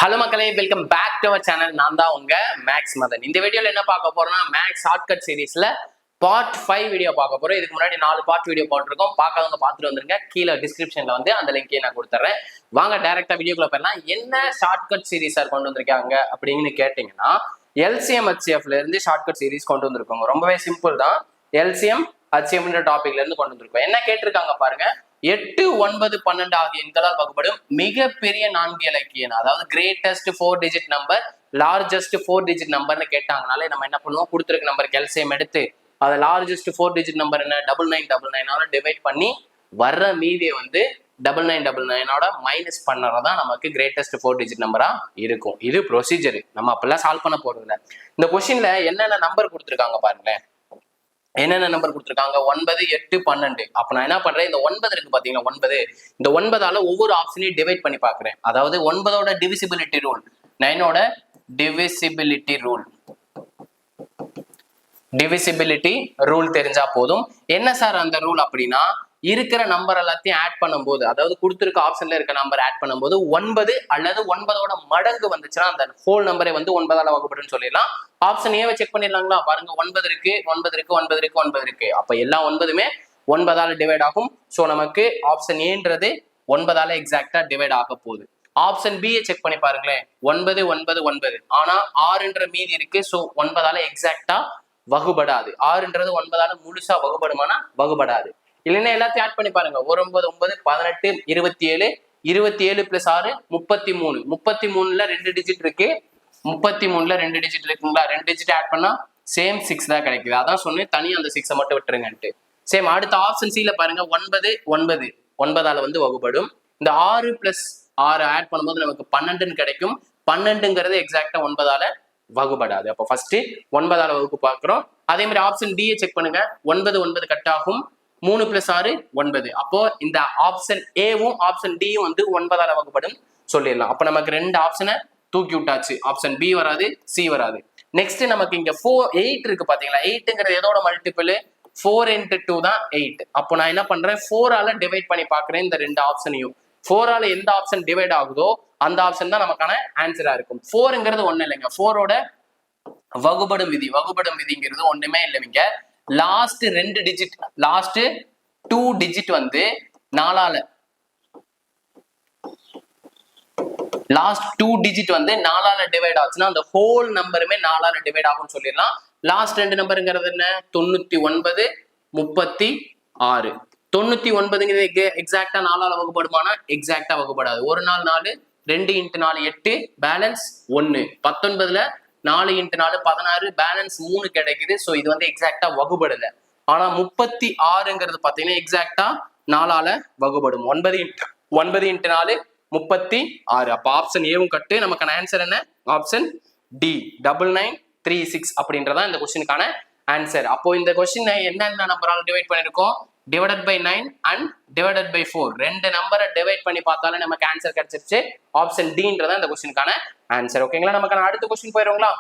Hello மக்களே, welcome back to our channel. நான் தான் உங்க மேக்ஸ் மதன். இந்த வீடியோல என்ன பார்க்க போறோம்னா, மேக்ஸ் ஷார்ட்கட் சீரிஸ்ல பார்ட் 5 வீடியோ பார்க்க போறோம். இதுக்கு முன்னாடி 4 பார்ட் வீடியோ போட்டிருக்கோம். பார்க்காதவங்க பார்த்துட்டு வந்துருங்க. கீழே டிஸ்கிரிப்ஷன்ல வந்து அந்த லிங்கை நான் கொடுத்துறேன். வாங்க டைரக்டா வீடியோக்குள்ள போயிடலாம். என்ன ஷார்ட்கட் சீரிஸ் கொண்டு வந்திருக்காங்க அப்படின்னு கேட்டீங்கன்னா, எல்சிஎம் ஹெச்சிஎஃப்ல இருந்து ஷார்ட்கட் சீரிஸ் கொண்டு வந்திருக்கோங்க. ரொம்பவே சிம்பிள் தான். எல்சிஎம் ஹெச்சிஎம்ன்ற டாபிக்ல இருந்து கொண்டு வந்திருக்கோம். என்ன கேட்டிருக்காங்க பாருங்க. 8, 9, 12 ஆகிய எண்களால் வகுப்படும் மிகப்பெரிய 4 இலக்கிய எண், அதாவது greatest 4 digit number, largest 4 digit நம்பர்னு கேட்டாங்கனாலே நம்ம என்ன பண்ணுவோம், கொடுத்துருக்க நம்பருக்கு எல்சிஎம் எடுத்து அதை லார்ஜஸ்ட் 4 டிஜிட் நம்பர் என்ன 9999 டிவைட் பண்ணி வர்ற மீதியை வந்து 9999 மைனஸ் பண்ணறதான் நமக்கு கிரேட்டஸ்ட் 4 டிஜிட் நம்பரா இருக்கும். இது ப்ரொசீஜர். நம்ம அப்பெல்லாம் சால்வ் பண்ண போறது இல்லை. இந்த கொஸ்டின்ல என்னென்ன நம்பர் கொடுத்துருக்காங்க பாருங்களேன். என்னென்ன நம்பர் கொடுத்துருக்காங்க? 9, 8, 12. அப்ப நான் என்ன பண்றேன், இந்த 9 இருக்கு பாத்தீங்கன்னா 9, இந்த 9ஆல ஒவ்வொரு ஆப்ஷனையும் டிவைட் பண்ணி பாக்குறேன். அதாவது 9ஓட டிவிசிபிலிட்டி ரூல், 9ஓட டிவிசிபிலிட்டி ரூல் தெரிஞ்சா போதும். என்ன சார் அந்த ரூல் அப்படின்னா, இருக்கிற நம்பர் எல்லாத்தையும் ஆட் பண்ணும்போது, அதாவது கொடுத்துருக்க ஆப்ஷன்ல இருக்க நம்பர் ஆட் பண்ணும்போது 9 அல்லது 9ஓட மடங்கு வந்துச்சுன்னா அந்த ஹோல் நம்பரை வந்து 9ஆல வகுப்படுன்னு சொல்லிடலாம். ஆப்ஷன் ஏவை செக் பண்ணிடலாங்களா? பாருங்க, 9 இருக்கு, 9 இருக்கு, 9 இருக்கு, 9 இருக்கு. அப்ப எல்லா 9மே 9ஆல டிவைட் ஆகும். ஸோ நமக்கு ஆப்ஷன் ஏன்றது 9ஆல எக்ஸாக்டா டிவைட் ஆக போகுது. ஆப்ஷன் பியை செக் பண்ணி பாருங்களேன். 9, 9, 9. ஆனா 6ன்ற மீதி இருக்கு. ஸோ 9ஆல எக்ஸாக்டா வகுபடாது. 6ன்றது 9ஆல முழுசா வகுபடுமானா வகுபடாது. இல்லைன்னா எல்லாத்தையும் ஆட் பண்ணி பாருங்க. 9, 9, 18, 27, 27 பிளஸ் 6 33. 33ல 2 டிஜிட் இருக்கு. 33ல 2 டிஜிட் இருக்குங்களா? 2 டிஜிட் ஆட் பண்ணா சேம் 6 தான் கிடைக்குது. அதான் சொன்னேன், தனியா அந்த 6 மட்டும் விட்டுருங்கன்ட்டு. சேம் அடுத்த ஆப்ஷன் சில பாருங்க. 9, 9, 9ஆல வந்து வகுப்படும். இந்த 6 பிளஸ் 6 ஆட் பண்ணும்போது நமக்கு 12 கிடைக்கும். 12ங்கிறது எக்ஸாக்டா 9ஆல வகுப்படாது. அப்போ ஃபர்ஸ்ட் 9ஆல வகுப்பு பார்க்கிறோம். அதே மாதிரி ஆப்ஷன் டியை செக் பண்ணுங்க. 9, 9 கட் ஆகும். 3 பிளஸ் 6 9. அப்போ இந்த ஆப்ஷன் ஏவும் ஆப்ஷன் டியும் வந்து 9ஆல வகுப்படும் சொல்லிடலாம். அப்ப நமக்கு 2 ஆப்ஷனை தூக்கி விட்டாச்சு. ஆப்ஷன் பி வராது, சி வராது. நெக்ஸ்ட் நமக்கு இங்க 8 இருக்கு பாத்தீங்களா? 8ங்கிறது எதோட மல்டிபிள்? 4 into 2 தான் 8. அப்போ நான் என்ன பண்றேன், 4ஆல டிவைட் பண்ணி பாக்குறேன் இந்த 2 ஆப்ஷனையும். 4ஆல எந்த ஆப்ஷன் டிவைட் ஆகுதோ அந்த ஆப்ஷன் தான் நமக்கான ஆன்சரா இருக்கும். 4ங்கிறது ஒண்ணு இல்லைங்க. 4ஓட வகுபடும் விதிங்கிறது ஒண்ணுமே இல்லைங்க. லாஸ்ட் 2 டிஜிட், லாஸ்ட் 2 டிஜிட் வந்து 4ஆல, லாஸ்ட் 2 டிஜிட் வந்து 4ஆல டிவைட் ஆச்சுன்னா அந்த ஹோல் நம்பருமே 4ஆல டிவைட் ஆகும்னு சொல்லிடலாம். லாஸ்ட் 2 நம்பருங்கிறது என்ன? 99, 36. 99ங்கிறது எக்ஸாக்டா 4ஆல வகுப்படுமானா எக்ஸாக்டா வகுப்படாது. ஒரு நாள் 4, 2 into 4 8, பேலன்ஸ் 1. 19ல 4 into 4 16, பேலன்ஸ் 3 கிடைக்குது. ஸோ இது வந்து எக்ஸாக்டா வகுபடல. ஆனா 36ங்கிறது பாத்தீங்கன்னா எக்ஸாக்டா 4ஆல வகுபடும். 9 into 4 36. அப்ப ஆப்ஷன் ஏவும் கட்டு. நமக்கான ஆன்சர் என்ன? ஆப்ஷன் டி 9936 அப்படின்றதா இந்த கொஸ்டினுக்கான ஆன்சர். அப்போ இந்த கொஸ்டின் என்னென்ன நம்பரால டிவைட் பண்ணிருக்கோம்? Divided by 9 and divided by 4. 2 நம்பரை டிவைட் பண்ணி பார்த்தாலே நமக்கு ஆன்சர் கிடைச்சிருச்சு. ஆப்ஷன் டின்றதா இந்த கொஸ்டினுக்கான ஆன்சர். ஓகேங்களா? நமக்கான அடுத்த கொஸ்டின் போயிருங்களா?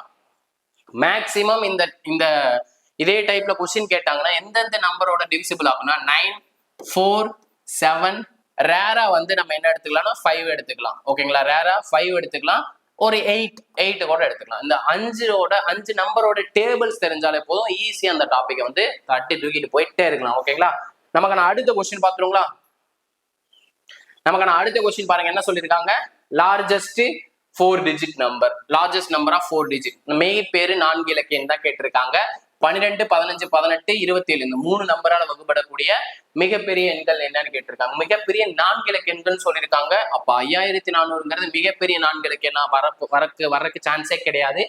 மேக்சிமம் இந்த இதே டைப்ல கொஸ்டின் கேட்டாங்கன்னா எந்தெந்த நம்பரோட டிவிசிபிள் ஆகும்னா 9, 4, 7. ரேரா வந்து நம்ம என்ன எடுத்துக்கலாம்னா 5 எடுத்துக்கலாம். ஓகேங்களா? ரேரா 5 எடுத்துக்கலாம். ஒரு 8 கூட எடுத்துக்கலாம். இந்த 5 நம்பரோட டேபிள்ஸ் தெரிஞ்சாலே போதும், ஈஸியா அந்த டாபிக்கை வந்து தட்டி தூக்கிட்டு போயிட்டே இருக்கலாம். ஓகேங்களா? நமக்கான அடுத்த கொஸ்டின் பாத்துருங்களா? நமக்கான அடுத்த கொஸ்டின் பாருங்க. என்ன சொல்லியிருக்காங்க? Largest 4 digit number, largest number of 4 digit மெய்ப்பேறு 4 இலக்கியம் தான் கேட்டிருக்காங்க. 12, 15, 18, 27 இந்த 3 நம்பரால வகுப்படக்கூடிய மிகப்பெரிய எண்கள் என்னன்னு கேட்டிருக்காங்க. மிகப்பெரிய 4 இலக்கிய எண்கள் சொல்லியிருக்காங்க. அப்ப 5400ங்கிறது மிகப்பெரிய 4 இலக்கிய எண்ணா வரக்கு சான்ஸே கிடையாது.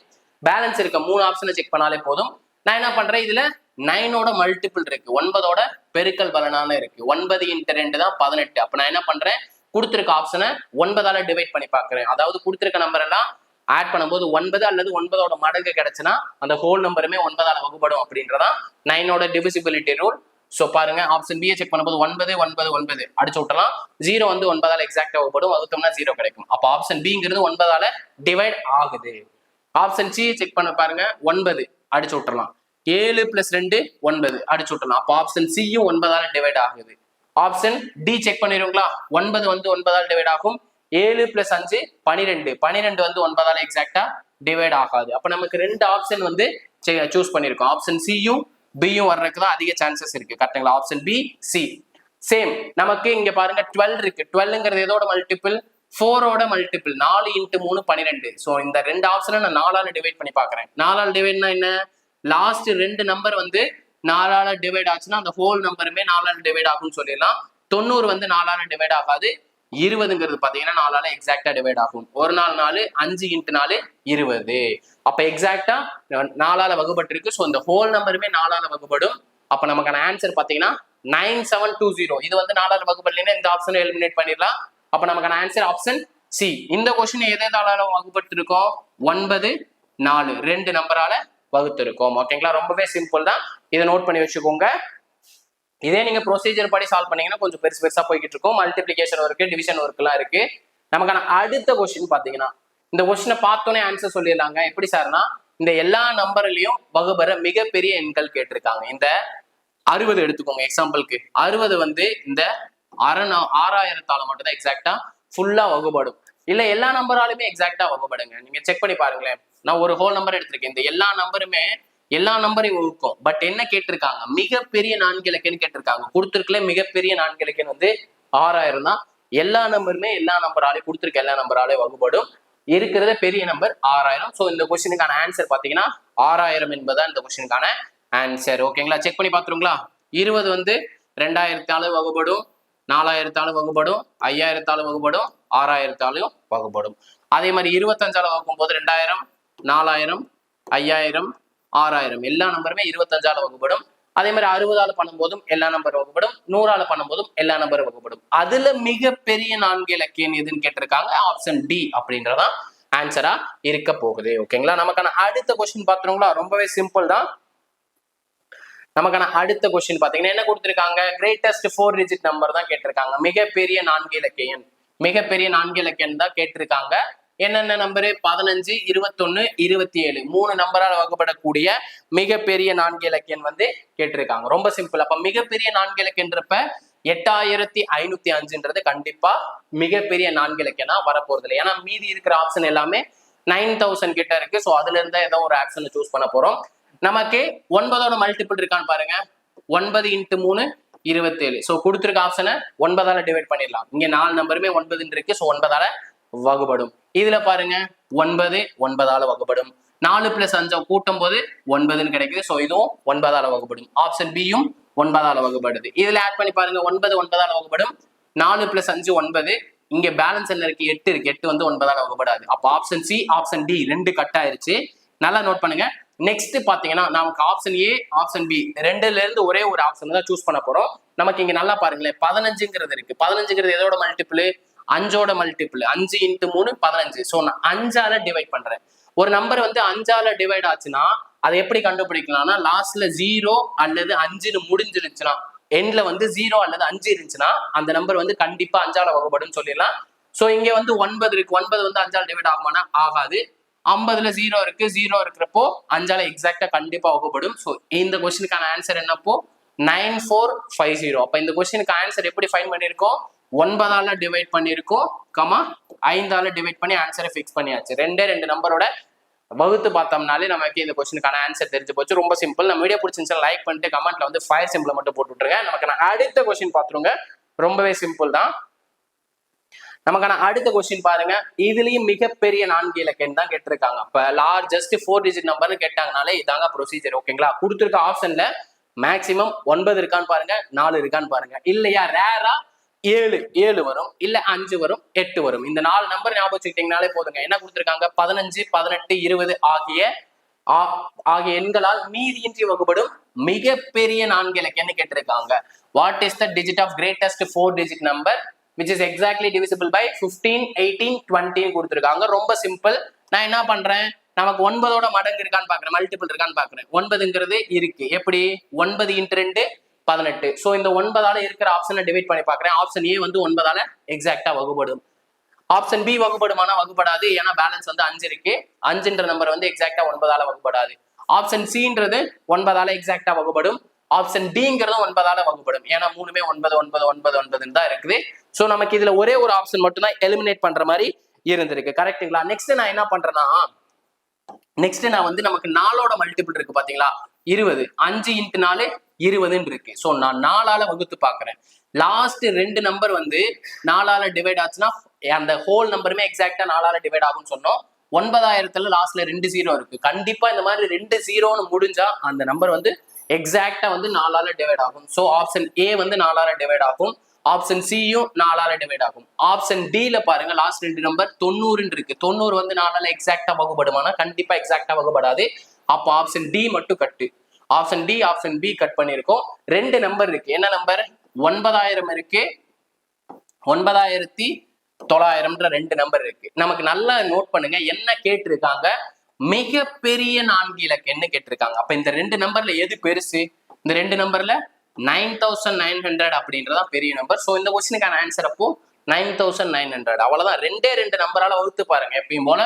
பேலன்ஸ் இருக்க 3 ஆப்ஷனை செக் பண்ணாலே போதும். நான் என்ன பண்றேன், இதுல 9ஓட மல்டிபிள் இருக்கு, 9ஓட பெருக்கல் பலனான இருக்கு. 9 into 2 தான் 18. அப்ப நான் என்ன பண்றேன், கொடுத்திருக்க ஆப்ஷனை 9ஆல டிவைட் பண்ணி பாக்குறேன். அதாவது கொடுத்திருக்க நம்பர் எல்லாம் ஆட் பண்ணும்போது 9 அல்லது 9ஓட மடங்கு கிடைச்சுன்னா அந்த ஹோல் நம்பருமே 9ஆல வகுப்படும் அப்படின்றதா 9ஓட டிவிசிபிலிட்டி ரூல். ஸோ பாருங்க, ஆப்ஷன் பியை செக் பண்ணும்போது 9, 9, 9 அடிச்சு விட்டலாம். 0 வந்து 9ஆல எக்ஸாக்டா வகுப்படும். வகுத்தோம்னா 0 கிடைக்கும். அப்போ ஆப்ஷன் பிங்கிறது 9ஆல டிவைட் ஆகுது. ஆப்ஷன் சி செக் பண்ண பாருங்க. 9 அடிச்சு விட்டுறலாம். 7 + 2 9 அடிச்சு விட்டலாம். அப்போ ஆப்ஷன் சியும் 9ஆல டிவைட் ஆகுது. ஆப்ஷன் டி செக் பண்ணிடுங்களா? 9 வந்து 9ஆல் டிவைட் ஆகும். 7 + 5 12. 12 வந்து 9ஆல எக்ஸாக்டா டிவைட் ஆகாது. அப்ப நமக்கு ரெண்டு ஆப்ஷன் வந்து சூஸ் பண்ணிருக்கோம். ஆப்ஷன் சியும் பியும் வர்றதுக்கு தான் அதிக சான்சஸ் இருக்கு. கரெக்ட்டுங்களா? Option B, C. சேம் நமக்கு இங்க பாருங்க 12 இருக்கு. 12ங்கிறது எதோட மல்டிபிள்? 4ஓட மல்டிபிள். 4 × 3 12. சோ இந்த ரெண்டு ஆப்ஷனை நான் 4ஆல டிவைட் பண்ணி பாக்குறேன். 4ஆல டிவைட்னா என்ன? லாஸ்ட் ரெண்டு நம்பர் வந்து 4ஆல டிவைட் ஆச்சுன்னா அந்த ஹோல் நம்பருமே 4ஆல டிவைட் ஆகும்னு சொல்லிடலாம். 90 வந்து 4ஆல டிவைட் ஆகாது. 20ங்கிறது பாத்தீங்கன்னா 4ஆல எக்ஸாக்டா டிவைட் ஆகும். ஒரு நாள் 4, 5 × 4 20. அப்ப எக்ஸாக்டா 4ஆல வகுபட்டிருக்கு. சோ இந்த ஹோல் நம்பருமே 4ஆல வகுபடும். அப்ப நமக்கான ஆன்சர் பாத்தீங்கன்னா 9720. இது வந்து 4ஆல வகுபடலைன்னா இந்த ஆப்ஷனை எலிமினேட் பண்ணிடலாம். அப்ப நமக்கான ஆன்சர் ஆப்ஷன் சி. இந்த கொஸ்டின் எதால வகுப்பட்டு இருக்கோம்? 9, 4 ரெண்டு நம்பரால வகுத்திருக்கோம். ஓகேங்களா? ரொம்பவே சிம்பிள் தான். இதை நோட் பண்ணி வச்சுக்கோங்க. இதே நீங்க ப்ரொசீஜர் படி சால்வ் பண்ணீங்கன்னா கொஞ்சம் பெருசா போய்கிட்டு இருக்கும். மல்டிபிளிகேஷன் ஒர்க்கு, டிவிஷன் ஒர்க் எல்லாம் இருக்கு. நமக்கான அடுத்த கொஸ்டின் பாத்தீங்கன்னா இந்த கொஸ்டினை பார்த்தோன்னே ஆன்சர் சொல்லிடலாங்க. எப்படி சார்னா இந்த எல்லா நம்பர்லயும் வகுபெற மிகப்பெரிய எண்கள் கேட்டிருக்காங்க. இந்த 60 எடுத்துக்கோங்க எக்ஸாம்பிளுக்கு. 60 வந்து இந்த 6000ஆல மட்டும் தான் எக்ஸாக்டா ஃபுல்லா வகுபடும். இல்ல எல்லா நம்பராலுமே எக்ஸாக்டா வகுபடுங்க. நீங்க செக் பண்ணி பாருங்களேன். நான் ஒரு ஹோல் நம்பர் எடுத்திருக்கேன். இந்த எல்லா நம்பருமே எல்லா நம்பரையும் வகுக்கும். பட் என்ன கேட்டிருக்காங்க? மிகப்பெரிய 4 இலக்கன்னு கேட்டிருக்காங்க. கொடுத்திருக்கல மிகப்பெரிய 4 இலக்கன் வந்து 6000 தான். எல்லா நம்பருமே எல்லா நம்பராலையும் கொடுத்திருக்க எல்லா நம்பராலையும் வகுபடும். இருக்கிறத பெரிய நம்பர் 6000. சோ இந்த கொஸ்டினுக்கான ஆன்சர் பாத்தீங்கன்னா 6000 என்பதான் இந்த கொஸ்டினுக்கான ஆன்சர். ஓகேங்களா? செக் பண்ணி பாத்துருங்களா? 20 வந்து 2000ஆல வகுபடும், 4000ஆல வகுபடும், 5000ஆல வகுபடும், 6000ஆலையும் வகுபடும். அதே மாதிரி 25ஆல வகுக்கும் போது 2000, 4000, 5000, 6000 எல்லா நம்பருமே 25ஆல வகுபடும். அதே மாதிரி 60ஆல பண்ணும்போதும் எல்லா நம்பர் வகுப்படும், 100ஆல பண்ணும்போதும் எல்லா நம்பர் வகுப்படும். அதுல மிகப்பெரிய 4 இலக்கியம் எதுன்னு கேட்டிருக்காங்க. ஆப்ஷன் டி அப்படின்றதான் ஆன்சரா இருக்க போகுது. ஓகேங்களா? நமக்கான அடுத்த கொஸ்டின் பாத்துருங்களா? ரொம்பவே சிம்பிள் தான். நமக்கான அடுத்த கொஸ்டின் பாத்தீங்கன்னா என்ன கொடுத்திருக்காங்க? கிரேட்டஸ்ட் 4 டிஜிட் நம்பர் தான் கேட்டிருக்காங்க. மிகப்பெரிய 4 இலக்கியம், மிகப்பெரிய 4 இலக்கியம் தான் கேட்டிருக்காங்க. என்னென்ன நம்பரு? 15, 21, 27 மூணு நம்பரால் வகுப்படக்கூடிய மிகப்பெரிய 4 இலக்கியம் வந்து கேட்டிருக்காங்க. ரொம்ப சிம்பிள். அப்ப மிகப்பெரிய 4 இலக்கியன்றப்ப 8505ன்றது கண்டிப்பா மிகப்பெரிய 4 இலக்கியம்னா வரப்போறது இல்லை. ஏன்னா மீதி இருக்கிற ஆப்ஷன் எல்லாமே 9000 கிட்ட இருக்கு. சோ அதுல இருந்தா ஏதோ ஒரு ஆப்ஷனை சூஸ் பண்ண போறோம். நமக்கு 9ஓட மல்டிபிள் இருக்கான்னு பாருங்க. 9 × 3 27. சோ கொடுத்திருக்க ஆப்ஷனை 9ஆல டிவைட் பண்ணிடலாம். இங்க 4 நம்பருமே 9 இருக்கு. சோ 9ஆல வகுபடும். இதுல பாருங்க 9 9ஆல வகுபடும். 4 + 5 கூட்டும் போது 9ன்னு கிடைக்குது. சோ இதுவும் 9ஆல வகுபடும். ஆப்ஷன் பியும் 9ஆல வகுபடுது. இதுல ஆட் பண்ணி பாருங்க. 9 9ஆல வகுபடும். 4 + 5 9. இங்க பேலன்ஸ் என்ன இருக்கு? 8 இருக்கு. 8 வந்து 9ஆல வகுபடாது. அப்ப ஆப்ஷன் சி, ஆப்ஷன் டி ரெண்டு கட் ஆயிருச்சு. நல்லா நோட் பண்ணுங்க. நெக்ஸ்ட் பாத்தீங்கன்னா நமக்கு ஆப்ஷன் ஏ, ஆப்ஷன் பி ரெண்டுல இருந்து ஒரே ஒரு ஆப்ஷன் தான் சூஸ் பண்ண போறோம். நமக்கு இங்க நல்லா பாருங்களேன். 15ங்கிறது இருக்கு. 15ங்கிறது எதோட மல்டிபிள்? 5ஓட மல்டிபிள். 5 × 3 15. சோ நான் 5ஆல டிவைட் பண்றேன். ஒரு நம்பர் வந்து 5ஆல டிவைட் ஆச்சுன்னா அதை எப்படி கண்டுபிடிக்கலாம்னா லாஸ்ட்ல 0 அல்லது 5ன்னு முடிஞ்சிருச்சுன்னா, எண்ட்ல வந்து 0 அல்லது 5 இருந்துச்சுன்னா அந்த நம்பர் வந்து கண்டிப்பா 5ஆல வகுபடும் சொல்லிடலாம். சோ இங்க வந்து 9 இருக்கு. 9 வந்து 5ஆல டிவைட் ஆகுமானா ஆகாது. 50ல 0 இருக்கு. 0 இருக்கிறப்போ 5ஆல எக்ஸாக்டா கண்டிப்பா வகுபடும். சோ இந்த கொஸ்டினுக்கான ஆன்சர் என்னப்போ 9450. அப்ப இந்த கொஸ்டினுக்கு ஆன்சர் எப்படி ஃபைண்ட் பண்ணிருக்கோம்? 9ஆல டிவைட் பண்ணிருக்கோம், 5ஆல டிவைட் பண்ணி ஆன்சரை ஃபிக்ஸ் பண்ணியாச்சு. ரெண்டு நம்பரோட வகுத்து பார்த்தோம்னாலே நமக்கு இந்த கொஸ்டினுக்கான ஆன்சர் தெரிஞ்சு போச்சு. ரொம்ப சிம்பிள். நம்ம வீடியோ பிடிச்சிருந்துச்சா லைக் பண்ணிட்டு கமெண்ட்ல வந்து ஃபயர் சிம்பிள் மட்டும் போட்டு விட்டுருங்க. நமக்கு அடுத்த கொஸ்டின் பாத்துருங்க. ரொம்பவே சிம்பிள் தான். நமக்கான அடுத்த கொஸ்டின் பாருங்க. இதுலயும் மிகப்பெரிய 4 இலக்கியம் தான் கேட்டிருக்காங்க. அப்ப லார்ஜஸ்ட் 4 டிஜிட் நம்பர்னு கேட்டாங்கனாலே இதாங்க ப்ரொசீஜர். ஓகேங்களா? கொடுத்திருக்க ஆப்ஷன்ல மேக்சிமம் 9 இருக்கான்னு பாருங்க, 4 இருக்கான்னு பாருங்க. இல்லையா ரேரா 7 வரும், இல்ல 5 வரும், 8 வரும். இந்த 4 நம்பர் ஞாபகம் வச்சுக்கிட்டீங்கனாலே போதுங்க. என்ன கொடுத்திருக்காங்க? 15, 18, 20 ஆகிய எண்களால் மீதியின்றி வகுப்படும் மிகப்பெரிய 4 இலக்கியம்னு கேட்டிருக்காங்க. What is the digit of greatest 4 digit number which is exactly divisible by 15, 18, 20 கொடுத்திருக்காங்க. ரொம்ப சிம்பிள். நான் என்ன பண்றேன்? நமக்கு 9ஓட மடங்கு இருக்கான்னு பாக்குறேன், மல்டிபிள் இருக்கான்னு பாக்குறேன். 9ங்கிறது இருக்கு. எப்படி? 9 × 2 18. சோ இந்த 9ஆல இருக்கிற ஆப்ஷனை டிவைட் பண்ணி பாக்குறேன். ஆப்ஷன் ஏ வந்து 9ஆல எக்ஸாக்டா வகுப்படும். Option B வகுப்படுமானா வகுப்படாது. ஏன்னா பேலன்ஸ் வந்து 5 இருக்கு. 5ன்ற நம்பர் வந்து எக்ஸாக்டா 9ஆல வகுப்படாது. ஆப்ஷன் சின்றது 9ஆல எக்ஸாக்டா வகுப்படும். ஆப்ஷன் டிங்கிறதும் 9ஆல வகுப்படும். ஏன்னா மூணுமே 9 9 9 9 தான் இருக்குது. சோ நமக்கு இதுல ஒரே ஒரு ஆப்ஷன் மட்டும் தான் எலிமினேட் பண்ற மாதிரி இருந்திருக்கு. கரெக்ட்டுங்களா? நெக்ஸ்ட் நான் என்ன பண்றேன்னா, நெக்ஸ்ட் நான் வந்து நமக்கு 4ஓட மல்டிபிள் இருக்கு பாத்தீங்களா, 20. 5 × 4 20 இருக்கு. சோ நான் 4ஆல வகுத்து பாக்குறேன். லாஸ்ட் 2 நம்பர் வந்து 4ஆல டிவைட் ஆச்சுன்னா அந்த ஹோல் நம்பருமே எக்ஸாக்டா 4ஆல டிவைட் ஆகும்னு சொன்னோம். 9000ல லாஸ்ட்ல 2 0 இருக்கு. கண்டிப்பா இந்த மாதிரி 2 0ன்னு முடிஞ்சா அந்த நம்பர் வந்து எக்ஸாக்டா வந்து 4ஆல டிவைட் ஆகும். சோ ஆப்ஷன் ஏ வந்து 4ஆல டிவைட் ஆகும். ஆப்ஷன் சியும் 4ஆல டிவைட் ஆகும். ஆப்ஷன் டில பாருங்க, லாஸ்ட் 2 நம்பர் 90 இருக்கு. 90 வந்து 4ஆல எக்ஸாக்டா வகுப்படுமானா கண்டிப்பா எக்ஸாக்டா வகுப்படாது. அப்போ ஆப்ஷன் டி மட்டும் cut. Option D option B cut பண்ணிருக்கோம். 2 நம்பர் இருக்கு. என்ன நம்பர்? 9000 இருக்கு, 9900 2 நம்பர் இருக்கு. நமக்கு நல்லா நோட் பண்ணுங்க, என்ன கேட்டிருக்காங்க, மிகப்பெரிய 4 இலக்கம்னு கேட்டிருக்காங்க. அப்ப இந்த 2 நம்பர்ல எது பெருசு? இந்த 2 நம்பர்ல 9900 அப்படின்றதான் பெரிய நம்பர். சோ இந்த क्वेश्चनக்கான ஆன்சர் அப்போ 9900. அவ்வளவுதான். 2 நம்பரால வகுத்து பாருங்க. எப்பயும் போல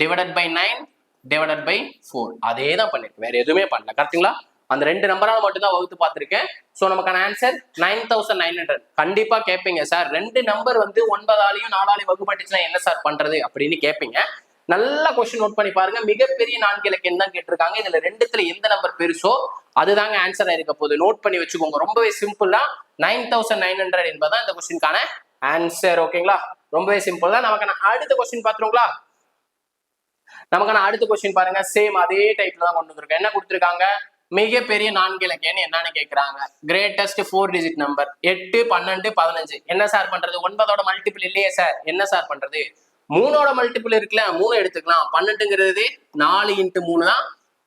டிவைடட் பை 9 டிவைடட் பை 4 அதே தான் பண்ணிருக்கேன், வேற எதுவுமே பண்ணல. கரெக்ட்டுங்களா? அந்த 2 நம்பரால மட்டும் தான் வகுத்து பார்த்திருக்கேன். சோ நமக்கான ஆன்சர் 9900. கண்டிப்பா கேட்பீங்க, சார் 2 நம்பர் வந்து 9ஆலையும் 4ஆலையும் வகுப்பட்டுச்சுன்னா என்ன சார் பண்றது அப்படின்னு கேட்பீங்க. நல்ல கொஸ்டின் நோட் பண்ணி பாருங்க. மிகப்பெரிய 4 இலக்கம் தான் கேட்டிருக்காங்க. இதுல 2த்துல எந்த நம்பர் பெருசோ அதுதாங்க ஆன்சரா இருக்க போகுது. நோட் பண்ணி வச்சுக்கோங்க. ரொம்பவே சிம்பிளா 9900 என்பதான் இந்த கொஸ்டினுக்கான ஆன்சர். ஓகேங்களா? ரொம்பவே சிம்பிள் தான். நமக்கான அடுத்த கொஸ்டின் பாத்துருங்களா? நமக்கான அடுத்த கொஸ்டின் பாருங்க. சேம் அதே டைப்ல தான் கொண்டு வந்திருக்கேன். என்ன கொடுத்திருக்காங்க? மிகப்பெரிய 4 இலக்கம் என்னன்னு கேக்குறாங்க. Greatest 4 digit number 8 12 15. என்ன சார் பண்றது? 9ஓட மல்டிபிள் இல்லையே சார், என்ன சார் பண்றது? 3ஓட மல்டிபிள் இருக்குல்ல, 3 எடுத்துக்கலாம். 12ங்கிறது 4 × 3 தான்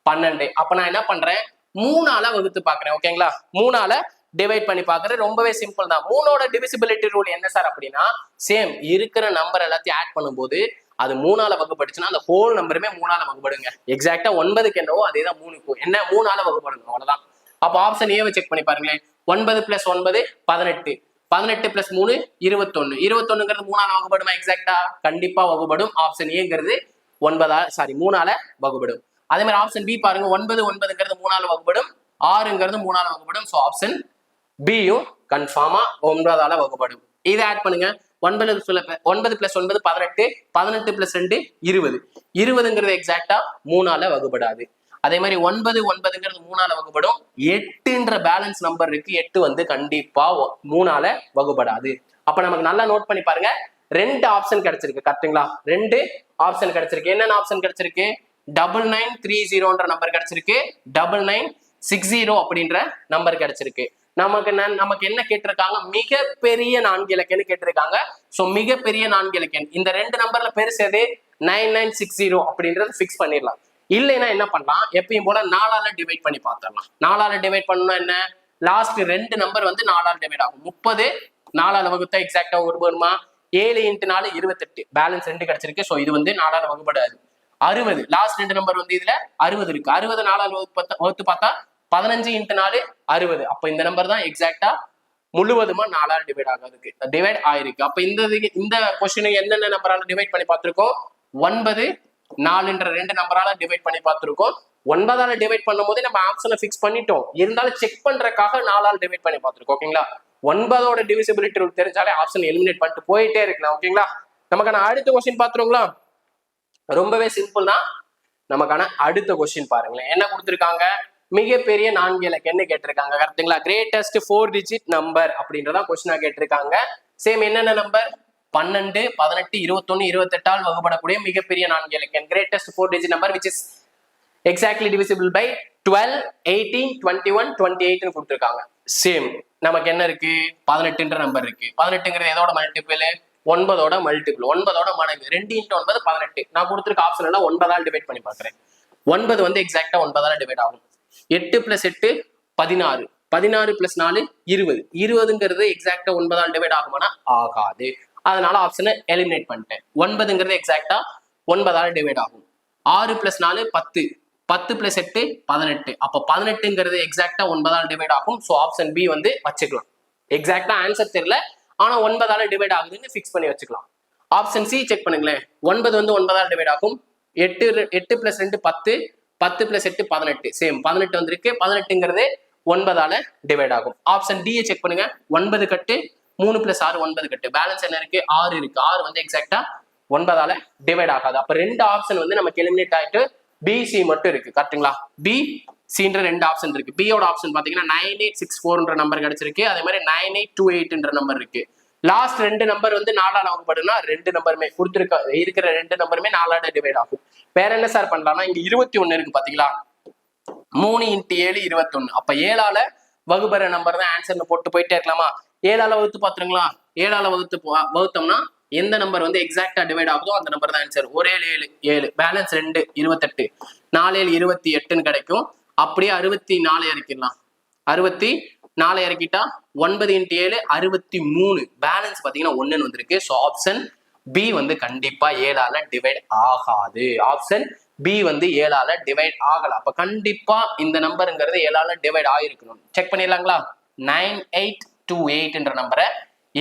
12. அப்ப நான் என்ன பண்றேன்? 3ஆல வகுத்து பாக்குறேன். ஓகேங்களா? 3ஆல டிவைட் பண்ணி பாக்குறேன். ரொம்பவே சிம்பிள் தான். 3ஓட டிவிசிபிலிட்டி ரூல் என்ன சார் அப்படின்னா, சேம் இருக்கிற நம்பர் எல்லாத்தையும் ஆட் பண்ணும்போது அது 3ஆல வகுப்படுச்சுன்னா அந்த ஹோல் நம்பருமே 3ஆல வகுப்படுங்க. எக்ஸாக்டா 9க்கு என்னவோ அதே தான் 3க்கும் என்ன 3ஆல வகுப்படுங்க. அவ்வளவுதான். அப்ப ஆப்ஷன் ஏவை செக் பண்ணி பாருங்களேன். 9 + 9 18, 18 + 3 21. 21ங்கிறது 3ஆல வகுப்படுமா? எக்ஸாக்டா கண்டிப்பா வகுப்படும். ஆப்ஷன் ஏங்கிறது 3ஆல வகுப்படும். அதே மாதிரி ஆப்ஷன் பி பாருங்க. 9 9ங்கிறது 3ஆல வகுப்படும், 6ங்கிறது 3ஆல வகுப்படும். சோ ஆப்ஷன் பியும் கன்ஃபார்மா 9ஆல வகுப்படும். இதை ஆட் பண்ணுங்க. 9 + 9 18, 18 + 2 20. 20ங்கிறது எக்ஸாக்டா 3ஆல வகுப்படாது. அதே மாதிரி 9 9ங்கிறது 3ஆல வகுப்படும். 8ன்ற பேலன்ஸ் நம்பர் இருக்கு. 8 வந்து கண்டிப்பா 3ஆல வகுப்படாது. அப்ப நமக்கு நல்லா நோட் பண்ணி பாருங்க. 2 ஆப்ஷன் கிடைச்சிருக்கு. கரெக்ட்டுங்களா? 2 ஆப்ஷன் கிடைச்சிருக்கு. என்னென்ன ஆப்ஷன் கிடைச்சிருக்கு? 9930ன்ற நம்பர் கிடைச்சிருக்கு, 9960 அப்படின்ற நம்பர் கிடைச்சிருக்கு. நமக்கு என்ன கேட்டிருக்காங்க? மிகப்பெரிய 4 இலக்கம்னு கேட்டிருக்காங்க. சோ மிகப்பெரிய 4 இலக்கம் இந்த 2 நம்பர்ல பெருசு எது? 9960 அப்படின்றது பிக்ஸ் பண்ணிடலாம். இல்லைன்னா என்ன பண்ணலாம்? எப்பயும் போல 4ஆல டிவைட் பண்ணி பார்த்துடலாம். 4ஆல டிவைட் பண்ணணும். என்ன? லாஸ்ட் 2 நம்பர் வந்து 4ஆல டிவைட் ஆகும். 30 4ஆல வகுத்தா எக்ஸாக்டா வருமா? 7 × 4 28. பேலன்ஸ் 2 கிடைச்சிருக்கு. சோ இது வந்து 4ஆல வகுப்படாது. 60 லாஸ்ட் 2 நம்பர் வந்து இதுல 60 இருக்கு. 60 4ஆல வகுத்து பார்த்தா 15 × 4 60. அப்ப இந்த நம்பர் தான் எக்ஸாக்டா முழுவதுமா 4ஆல டிவைட் ஆகாதுக்கு டிவைட் ஆயிருக்கு. அப்ப இந்த கொஸ்டினுக்கு என்னென்ன நம்பரால டிவைட் பண்ணி பார்த்திருக்கோம்? 9 4ன்ற 2 நம்பரால டிவைட் பண்ணி பார்த்திருக்கோம். 9ஆல டிவைட் பண்ணும்போது நம்ம ஆப்ஷனை பிக்ஸ் பண்ணிட்டோம். இருந்தாலும் செக் பண்றதுக்காக 4ஆல டிவைட் பண்ணி பார்த்திருக்கோம். ஓகேங்களா? 9ஓட டிவிசிபிலிட்டி ரூல் தெரிஞ்சாலே ஆப்ஷன் எலிமினேட் பண்ணிட்டு போயிட்டே இருக்கலாம். ஓகேங்களா? நமக்கான அடுத்த கொஸ்டின் பாத்துருங்களா? ரொம்பவே சிம்பிள் தான். நமக்கான அடுத்த கொஸ்டின் பாருங்களேன். என்ன கொடுத்திருக்காங்க? மிகப்பெரிய 4 இலக்கம் என்ன கேட்டிருக்காங்க. கரெக்ட்டுங்களா? கிரேட்டஸ்ட் 4 டிஜிட் நம்பர் அப்படின்றதான் கொஸ்டினா கேட்டிருக்காங்க. சேம் என்னென்ன நம்பர்? 12 18 21 28ஆல் வகுப்படக்கூடிய மிகப்பெரிய 4 இலக்கம். Greatest 4 digit number which is exactly divisible by 12 18 21 28 னு கொடுத்திருக்காங்க. சேம் நமக்கு என்ன இருக்கு? 18ன்ற நம்பர் இருக்கு. 18ங்கிறது எதோட மல்டிபிள்? 9ஓட மல்டிபிள், 9ஓட மடங்கு. 2 × 9 18. நான் கொடுத்திருக்க ஆப்ஷன் எல்லாம் 9ஆல டிவைட் பண்ணி பார்க்கிறேன். 9 வந்து எக்ஸாக்டா 9ஆல டிவைட் ஆகும். 8 + 8 16, 16 + 4 20. 20ங்கிறது எக்ஸாக்டா 9ஆல டிவைட் ஆகுமானா ஆகாது. அதனால ஆப்ஷனை எலிமினேட் பண்ணிட்டேன். 9ங்கிறது எக்ஸாக்டா 9ஆல டிவைட் ஆகும். 6 + 4 10, 10 + 8 18. அப்ப 18ங்கிறது எக்ஸாக்டா 9ஆல டிவைட் ஆகும். சோ ஆப்ஷன் பி வந்து வச்சுக்கலாம். எக்ஸாக்டா ஆன்சர் தெரியல, ஆனா 9ஆல டிவைட் ஆகுதுன்னு பிக்ஸ் பண்ணி வச்சுக்கலாம். ஆப்ஷன் சி செக் பண்ணுங்களேன். 9 வந்து 9ஆல டிவைட் ஆகும். 8 + 2 10, 10 + 8 18. சேம் 18 வந்திருக்கு. 18ங்கிறது 9ஆல டிவைட் ஆகும். ஆப்ஷன் டி செக் பண்ணுங்க. 9 கட்டு 3 + 6 9 கட்டு. பேலன்ஸ் என்ன இருக்கு? 6 இருக்கு. 6 வந்து எக்ஸாக்டா 9ஆல டிவைட் ஆகாது. அப்ப ரெண்டு ஆப்ஷன் வந்து நமக்கு எலிமினேட் ஆயிட்டு பிசி மட்டும் இருக்கு. கரெக்ட்டுங்களா? பி சின்ற ரெண்டு ஆப்ஷன் இருக்கு. பியோட ஆப்ஷன் பாத்தீங்கன்னா 9864 நம்பர் கிடைச்சிருக்கு. அதே மாதிரி 9828 நம்பர் இருக்கு. லாஸ்ட் ரெண்டு நம்பர் வந்து 4ஆல வகுப்படுனா ரெண்டு நம்பருமே கொடுத்துருக்க இருக்கிற ரெண்டு நம்பருமே 4ஆல டிவைட் ஆகும். வேற என்ன சார் பண்ணலாம்னா இங்க 21 இருக்கு பாத்தீங்களா? 3 × 7 21. அப்ப 7ஆல வகுபற நம்பர் தான் ஆன்சர்னு போட்டு போயிட்டே இருக்கலாமா? 7ஆல வகுத்து பாத்துருங்களா? 7ஆல வகுத்தோம்னா எந்த நம்பர் வந்து எக்ஸாக்டா டிவைட் ஆகுதோ அந்த நம்பர் தான் ஆன்சர். ஒரே 7 7 பேலன்ஸ் 2 28 4 7 28ன்னு கிடைக்கும். அப்படியே 64 இறக்கிடலாம். 64 இறக்கிட்டா 9 × 7 63. பேலன்ஸ் பாத்தீங்கன்னா 1ன்னு வந்திருக்கு. ஸோ ஆப்ஷன் பி வந்து கண்டிப்பா 7ஆல டிவைட் ஆகாது. ஆப்ஷன் பி வந்து 7ஆல டிவைட் ஆகல. அப்ப கண்டிப்பா இந்த நம்பருங்கிறது 7ஆல டிவைட் ஆயிருக்கணும். செக் பண்ணிடலாங்களா? 9828 நம்பரை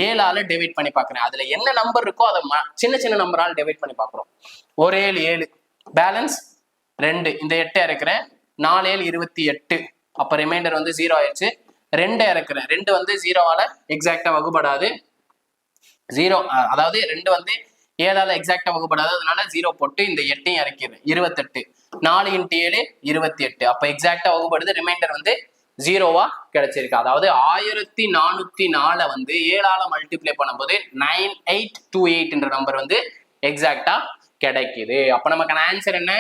7ஆல டிவைட் பண்ணி பாக்குறேன். அதுல என்ன நம்பர் இருக்கோ அதை சின்ன சின்ன நம்பரால் டிவைட் பண்ணி பாக்குறோம். ஒரு 7 7 பேலன்ஸ் 2. இந்த 8 இறக்குறேன். 4 7 28. அப்ப ரிமைண்டர் வந்து 0 ஆயிடுச்சு. 2 இறக்குறேன். 2 வந்து 0ஆல எக்ஸாக்டா வகுப்படாது. 0 அதாவது 2 வந்து 7ஆல எக்ஸாக்டா வகுப்படாது. அதனால 0 போட்டு இந்த 8ஐயும் இறக்கிடுறேன். 28 4 × 7 28. அப்ப எக்ஸாக்டா வகுப்படுது. ரிமைண்டர் வந்து 0வா கிடைச்சிருக்கு. அதாவது 1404 வந்து 7ஆல மல்டிப்ளை பண்ணும்போது 9828 நம்பர் வந்து எக்ஸாக்டா கிடைக்குது. அப்ப நமக்கான ஆன்சர் என்ன?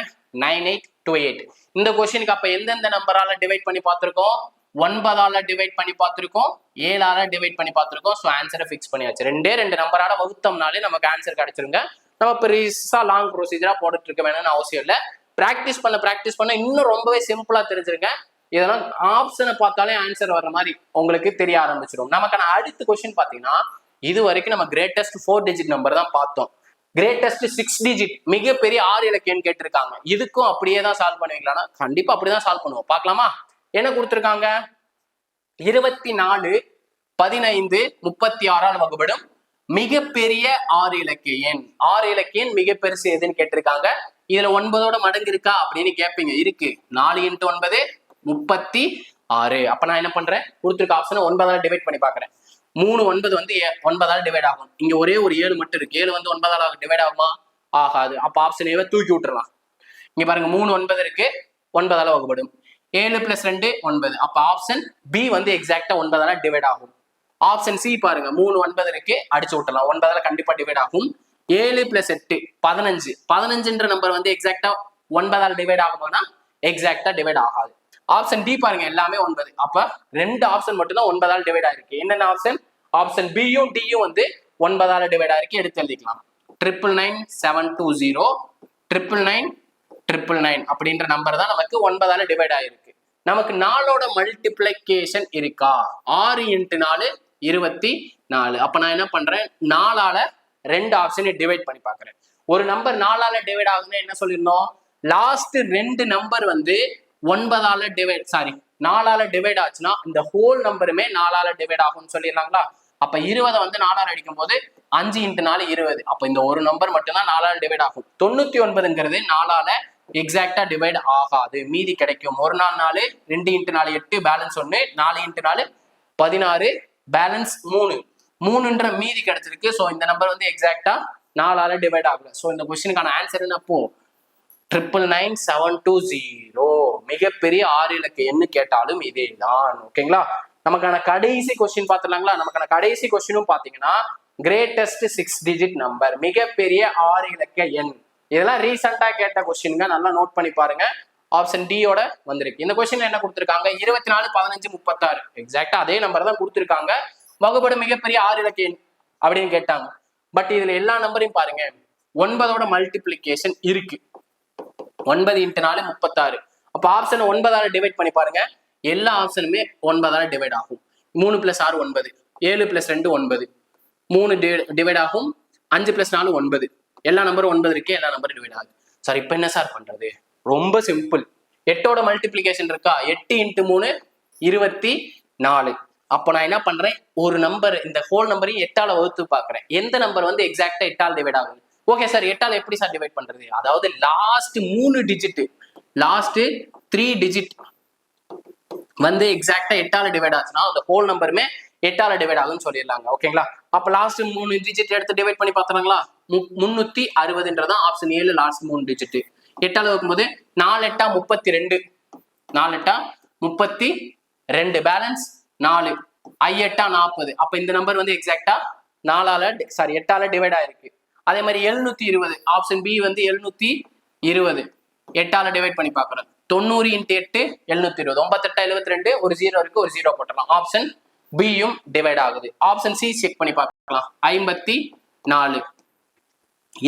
9828. இந்த கொஸ்டினுக்கு அப்ப எந்தெந்த நம்பரால டிவைட் பண்ணி பார்த்திருக்கோம்? 9ஆல டிவைட் பண்ணி பார்த்திருக்கோம், 7ஆல டிவைட் பண்ணி பார்த்திருக்கோம். ஸோ ஆன்சரை ஃபிக்ஸ் பண்ணியாச்சு. ரெண்டு நம்பரால வகுத்தோம்னாலே நமக்கு ஆன்சர் கிடைச்சிருங்க. நம்ம பெருசா லாங் ப்ரொசீஜரா போட்டுட்டு இருக்க வேணும்னு அவசியம் இல்லை. பிராக்டிஸ் பண்ண இன்னும் ரொம்பவே சிம்பிளா தெரிஞ்சிருங்க. இதெல்லாம் ஆப்ஷனை பார்த்தாலே ஆன்சர் வர்ற மாதிரி உங்களுக்கு தெரிய ஆரம்பிச்சிடும். நமக்கான அடுத்த கொஸ்டின் பாத்தீங்கன்னா, இது வரைக்கும் நம்ம கிரேட்டஸ்ட் 4 டிஜிட் நம்பர் தான் பார்த்தோம். கிரேட்டஸ்ட் 6 டிஜிட் மிகப்பெரிய 6 இலக்கியம் கேட்டிருக்காங்க. இதுக்கும் அப்படியே தான் சால்வ் பண்ணுவீங்களா? கண்டிப்பா அப்படிதான் சால்வ் பண்ணுவோம். பார்க்கலாமா? என்ன கொடுத்திருக்காங்க? 24 15 36ஆல் வகுப்படும் மிகப்பெரிய 6 இலக்கிய எண். 6 இலக்கிய எண் மிக பெருசு எதுன்னு கேட்டிருக்காங்க. இதுல 9ஓட மடங்கு இருக்கா அப்படின்னு கேட்பீங்க. இருக்கு. 4 × 9 36. அப்ப நான் என்ன பண்றேன்? கொடுத்துருக்க ஆப்ஷனை 9ஆல டிவைட் பண்ணி பாக்குறேன். 3 9 வந்து 9ஆல டிவைட் ஆகும். இங்க ஒரே ஒரு 7 மட்டும் இருக்கு. 7 வந்து 9ஆல டிவைட் ஆகுமா? ஆகாது. அப்ப ஆப்ஷன் ஏவை தூக்கி விட்டுறலாம். இங்க பாருங்க 3 9 இருக்கு. 9ஆல வகுப்படும். 7 + 2 9. அப்ப ஆப்ஷன் பி வந்து எக்ஸாக்டா 9ஆல டிவைட் ஆகும். ஆப்ஷன் சி பாருங்க 3 9 இருக்கு. அடிச்சு விட்டுலாம். 9ஆல கண்டிப்பா டிவைட் ஆகும். 7 + 8 15. 15ன்ற நம்பர் வந்து எக்ஸாக்டா 9ஆல டிவைட் ஆகுமானா எக்ஸாக்டா டிவைட் ஆகாது. ஆப்ஷன் டி பாருங்க எல்லாமே 9. அப்ப ரெண்டு ஆப்ஷன் மட்டும் தான் 9ஆல டிவைட் ஆயிருக்கு. என்னென்ன ஆப்ஷன்? ஆப்ஷன் பியும் டியும் வந்து 9ஆல டிவைட் ஆயிருக்கு. எடுத்து எழுதிக்கலாம். 999 720 999 999 அப்படின்ற நம்பர் தான் நமக்கு 9ஆல டிவைட் ஆயிருக்கு. நமக்கு 4ஓட மல்டிப்ளிகேஷன் இருக்கா? 6 × 4 24. அப்ப நான் என்ன பண்றேன்? 4ஆல ரெண்டு ஆப்ஷனை டிவைட் பண்ணி பாக்குறேன். ஒரு நம்பர் 4ஆல டிவைட் ஆகுதுன்னா என்ன சொல்லிருந்தோம்? லாஸ்ட் ரெண்டு நம்பர் வந்து 9ஆல டிவைட் 4ஆல டிவைட் ஆச்சுன்னா இந்த ஹோல் நம்பருமே 4ஆல டிவைட் ஆகும்னு சொல்லிடலாங்களா? அப்ப 20 வந்து 4ஆல அடிக்கும் போது 5 × 4 20. அப்ப இந்த ஒரு நம்பர் மட்டும் தான் 4ஆல டிவைட் ஆகும். 99ங்கிறது 4ஆல எக்ஸாக்டா டிவைட் ஆகாது. மீதி கிடைக்கும். 1 4 4 2 × 4 8 பேலன்ஸ் 1 4 × 4 16 பேலன்ஸ் 3ன்ற மீதி கிடைச்சிருக்கு. ஸோ இந்த நம்பர் வந்து எக்ஸாக்டா 4ஆல டிவைட் ஆகல. ஸோ இந்த கொஸ்டினுக்கான ஆன்சர் என்ன? அப்போ 999 720. மிகப்பெரிய 6 இலக்கிய எண்ணு கேட்டாலும் இதே தான். ஓகேங்களா? நமக்கான கடைசி கொஸ்டின் பாத்துலாங்களா? நமக்கான கடைசி கொஸ்டினும் பாத்தீங்கன்னா கிரேட்டஸ்ட் 6 டிஜிட் நம்பர், மிகப்பெரிய 6 இலக்கிய எண். இதெல்லாம் ரீசெண்டா கேட்ட கொஸ்டின்ங்க. நல்லா நோட் பண்ணி பாருங்க. ஆப்ஷன் டியோட வந்திருக்கு. இந்த கொஸ்டின் என்ன கொடுத்திருக்காங்க? 24 15 36. எக்ஸாக்டா அதே நம்பர் தான் கொடுத்திருக்காங்க. வகுப்படும் மிகப்பெரிய 6 இலக்கிய எண் அப்படின்னு கேட்டாங்க. பட் இதுல எல்லா நம்பரையும் பாருங்க 9ஓட மல்டிப்ளிகேஷன் இருக்கு. 9 × 4 36. அப்ப ஆப்ஷன் 9ஆல டிவைட் பண்ணி பாருங்க. எல்லா ஆப்ஷனுமே 9ஆல டிவைட் ஆகும். 3 + 6 9. 7 + 2 9. 3 டிவைட் ஆகும். 5 + 4 9. எல்லா நம்பரும் 9 இருக்கு. எல்லா நம்பரும் டிவைட் ஆகுது. சார் இப்ப என்ன சார் பண்றது? ரொம்ப சிம்பிள். 8ஓட மல்டிப்ளிகேஷன் இருக்கா? 8 × 3 24. அப்ப நான் என்ன பண்றேன்? ஒரு நம்பர் இந்த ஹோல் நம்பரையும் 8ஆல வகுத்து பாக்குறேன். எந்த நம்பர் வந்து எக்ஸாக்டா 8ஆல டிவைட் ஆகுது? ஓகே சார் 8ஆல எப்படி சார் டிவைட் பண்றது? அதாவது லாஸ்ட் 3 டிஜிட், லாஸ்ட் 3 டிஜிட் வந்து எக்ஸாக்டா 8ஆல டிவைட் ஆச்சுன்னா அந்த ஹோல் நம்பருமே 8ஆல டிவைட் ஆகும்னு சொல்லிடலாங்க. ஓகேங்களா? அப்ப லாஸ்ட் 3 டிஜிட் எடுத்து டிவைட் பண்ணி பாத்துறாங்களா? 360ன்றதான் ஆப்ஷன் 7 லாஸ்ட் 3 டிஜிட். 8ஆல வைக்கும்போது 4 8 32, 4 8 32, பேலன்ஸ் 4, I 8 40. அப்ப இந்த நம்பர் வந்து எக்ஸாக்டா 8ஆல டிவைட் ஆயிருக்கு. அதே மாதிரி 720 ஆப்ஷன் பி வந்து 720 8ஆல டிவைட் பண்ணி பாக்குறோம். 90 × 8 720, 9 8 72, ஒரு 0 இருக்கு, ஒரு 0 போட்டுடலாம். ஆப்ஷன் பியும் டிவைட் ஆகுது. ஆப்ஷன் சி செக் பண்ணி பார்க்கலாம். 54,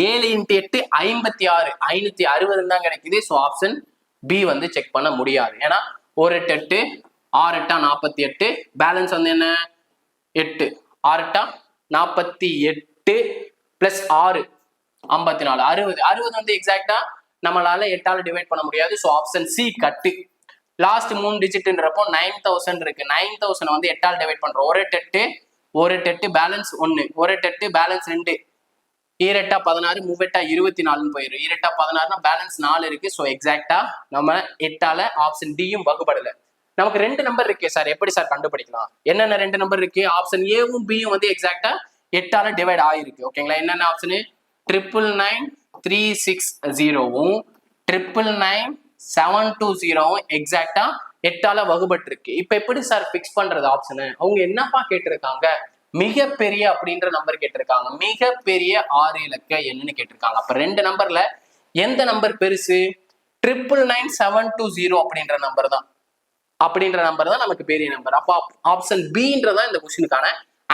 7 × 8 56, 560 தான் கிடைக்குது. ஸோ ஆப்ஷன் பி வந்து செக் பண்ண முடியாது. ஏன்னா 1 8 8 6 8 48, பேலன்ஸ் வந்து என்ன 8, 6 8 48 பிளஸ் 6 54, 60 வந்து எக்ஸாக்டா நம்மளால 8ஆல டிவைட் பண்ண முடியாது. ஸோ ஆப்ஷன் சி கட்டு. லாஸ்ட் 3 டிஜிட்ன்றப்போ 9000 இருக்கு. 9000 வந்து 8ஆல டிவைட் பண்றோம். 1 8 பேலன்ஸ் 1, 1 8 பேலன்ஸ் 2, 7 8 16, 3 8 24 போயிடும். 7 8 16 பேலன்ஸ் 4 இருக்கு. ஸோ எக்ஸாக்டா நம்ம 8ஆல ஆப்ஷன் டியும் வகுப்படல. நமக்கு 2 நம்பர் இருக்கு சார், எப்படி சார் கண்டுபிடிக்கலாம்? என்னென்ன 2 நம்பர் இருக்கு? ஆப்ஷன் ஏவும் பியும் வந்து எக்ஸாக்டா 8ஆல டிவைட் ஆயிருக்கு. ஓகேங்களா? என்னென்ன ஆப்ஷனு? 999 360வும் 999 720வும் எக்ஸாக்டா 8ஆல வகுபட்டு இருக்கு. இப்ப எப்படி சார் பிக்ஸ் பண்றது ஆப்ஷனு? அவங்க என்னப்பா கேட்டிருக்காங்க? மிகப்பெரிய அப்படின்ற நம்பர் கேட்டிருக்காங்க. மிகப்பெரிய 6 இலக்க என்னன்னு கேட்டிருக்காங்க. அப்ப 2 நம்பர்ல எந்த நம்பர் பெருசு? 999 720 அப்படின்ற நம்பர் தான் நமக்கு பெரிய நம்பர். அப்ப ஆப்ஷன் பின்றதான் இந்த கொஸ்டினுக்கான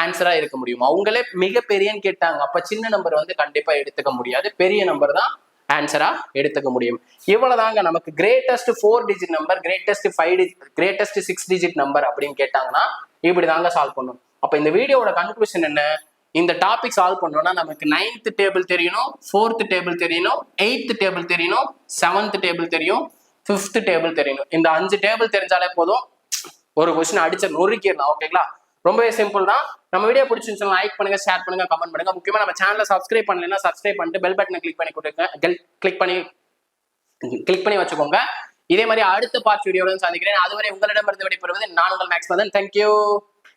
ஆன்சரா இருக்க முடியும். அவங்களே மிகப்பெரியன்னு கேட்டாங்க. அப்ப சின்ன நம்பர் வந்து கண்டிப்பா எடுத்துக்க முடியாது. பெரிய நம்பர் தான் ஆன்சரா எடுத்துக்க முடியும். இவ்வளவுதாங்க நமக்கு greatest 4 digit number, greatest 6 digit number அப்படின்னு கேட்டாங்கன்னா இப்படிதாங்க சால்வ் பண்ணும். அப்ப இந்த வீடியோட கன்க்ளூஷன் என்ன? இந்த டாபிக் சால்வ் பண்ணோம்னா நமக்கு 9th டேபிள் தெரியணும், 4th டேபிள் தெரியணும், 8th டேபிள் தெரியணும், 7th டேபிள் தெரியும், 5th டேபிள் தெரியணும். இந்த 5 டேபிள் தெரிஞ்சாலே போதும், ஒரு கொஸ்டின் அடிச்சு நொறுக்கிடலாம். ஓகேங்களா? ரொம்பவே சிம்பிள் தான். நம்ம வீடியோ பிடிச்சிருந்துச்சுன்னா லைக் பண்ணுங்க, ஷேர் பண்ணுங்க, கமெண்ட் பண்ணுங்க. முக்கியமா நம்ம சேனலை சப்ஸ்கிரைப் பண்ணலைன்னா சப்ஸ்கிரைப் பண்ணிட்டு பெல் பட்டனை கிளிக் பண்ணி கொடுங்க, கிளிக் பண்ணி வச்சுக்கோங்க. இதே மாதிரி அடுத்த பார்ட் வீடியோட சந்திக்கிறேன். அதுவரை உங்களிடமிருந்து விடைபெறுவது நான் உங்கள் மேக்ஸ் மதன். தேங்க்யூ.